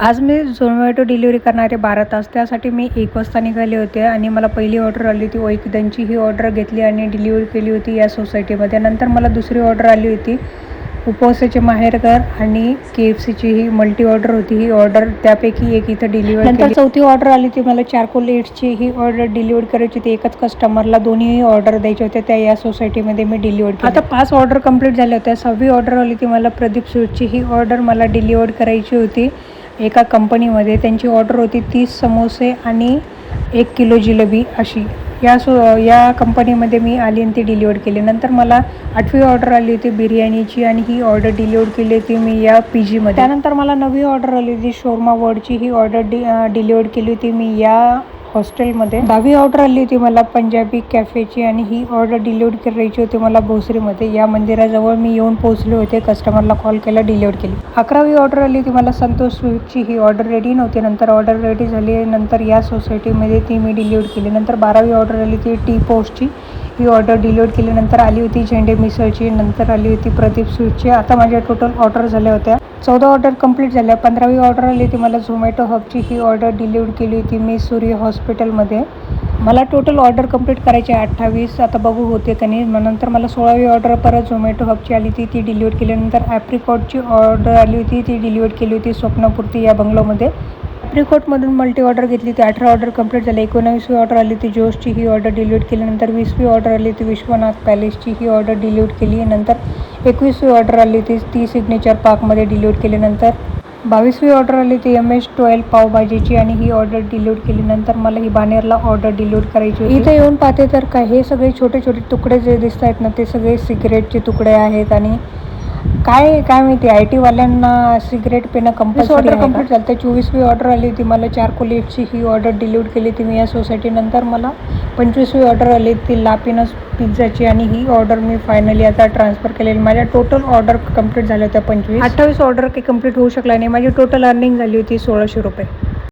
आज मी झोमॅटो डिलिव्हरी करणारे 12 तास. त्यासाठी मी 1 वाजता निघाले होते आणि मला पहिली ऑर्डर आली होती ओळखीच्यांची. ही ऑर्डर घेतली आणि डिलिव्हरी केली होती या सोसायटीमध्ये. नंतर मला दुसरी ऑर्डर आली होती उपवासाचे माहेरघर आणि KFCची ही मल्टी ऑर्डर होती. ही ऑर्डर त्यापैकी एक इथं डिलिव्हर केली. नंतर चौथी ऑर्डर आली होती मला चारकोल ईट्सची. ही ऑर्डर डिलिव्हर करायची होती एकाच कस्टमरला. दोन्ही ऑर्डर द्यायचे होते त्या या सोसायटीमध्ये मी डिलिव्हर केली. आता 5 ऑर्डर कंप्लीट झाल्या होत्या. 6वी ऑर्डर आली होती मला प्रदीप स्वीटची. ही ऑर्डर मला डिलिव्हर करायची होती एका कंपनीमध्ये. त्यांची ऑर्डर होती 30 समोसे आणि 1 किलो जिलेबी अशी. या कंपनीमध्ये मी आली आणि ती डिलिव्हर केली. नंतर मला 8वी ऑर्डर आली होती बिर्याणीची आणि ही ऑर्डर डिलिव्हर केली होती मी या PGमध्ये. त्यानंतर मला 9वी ऑर्डर आली होती शोरमा वर्डची. ही ऑर्डर डिलिव्हर केली होती मी या हॉस्टेलमध्ये. 10वी ऑर्डर आली होती मला पंजाबी कॅफेची आणि ही ऑर्डर डिलिव्हर करायची होती मला भोसरीमध्ये. या मंदिराजवळ मी येऊन पोहोचले होते. कस्टमरला कॉल केला, डिलिव्हर केली. 11वी ऑर्डर आली होती मला संतोष स्वीटची. ही ऑर्डर रेडी नव्हती. नंतर ऑर्डर रेडी झाली. नंतर या सोसायटीमध्ये ती मी डिलिव्हर केली. नंतर 12वी ऑर्डर आली होती टी पोस्टची. ही ऑर्डर डिलिव्हर केली. नंतर आली होती झेंडे मिसळची. नंतर आली होती प्रदीप स्वीटची. आता माझ्या टोटल ऑर्डर झाल्या होत्या 14 ऑर्डर कंप्लीट झाल्या. 15वी ऑर्डर आली होती मला झोमॅटो हबची. ही ऑर्डर डिलिव्हर केली होती मी सूर्य हॉस्पिटलमध्ये. मला टोटल ऑर्डर कंप्लीट करायची 28. आता बघू होते का नाही. नंतर मला 16वी ऑर्डर परत झोमॅटो हबची आली होती. ती डिलिव्हर केली. नंतर ॲप्रिकॉटची ऑर्डर आली होती. ती डिलिव्हर केली होती स्वप्नपूर्ती या बंगलोमध्ये. ॲप्रिकॉटमधून मल्टी ऑर्डर घेतली होती. 18 ऑर्डर कंप्लीट झाले. 19वी ऑर्डर आली होती जोशची. ही ऑर्डर डिलिव्हर केली. नंतर 20वी ऑर्डर आली होती विश्वनाथ पॅलेसची. ही ऑर्डर डिलिव्हर केली. नंतर 21वी ऑर्डर आली होती ती सिग्नेचर पार्कमध्ये डिलिव्हर केली. नंतर 22वी ऑर्डर आली होती MS12 पावभाजीची आणि ही ऑर्डर डिलिव्हर केली. नंतर मला ही बाणेरला ऑर्डर डिलिव्हर करायची होती. इथे येऊन पाहते तर काय हे सगळे छोटे छोटे तुकडे जे दिसत आहेत ना ते सगळे सिगरेटचे तुकडे आहेत. आणि काय माहिती IT वाल्यांना सिगरेट पिणं कंपल्सरी ऑर्डर कंप्लीट झालं. तर 24वी ऑर्डर आली होती मला चारकोल ईट्सची. ही ऑर्डर डिलिव्हर केली होती मी या सोसायटी. नंतर मला 25वी ऑर्डर आली होती लापिनोस पिझ्झाची आणि ही ऑर्डर मी फायनली आता ट्रान्सफर केलेली. माझ्या टोटल ऑर्डर कंप्लीट झाल्या होत्या 25. 28 ऑर्डर काही कंप्लीट होऊ शकला नाही. माझी टोटल अर्निंग झाली होती 1600 रुपये.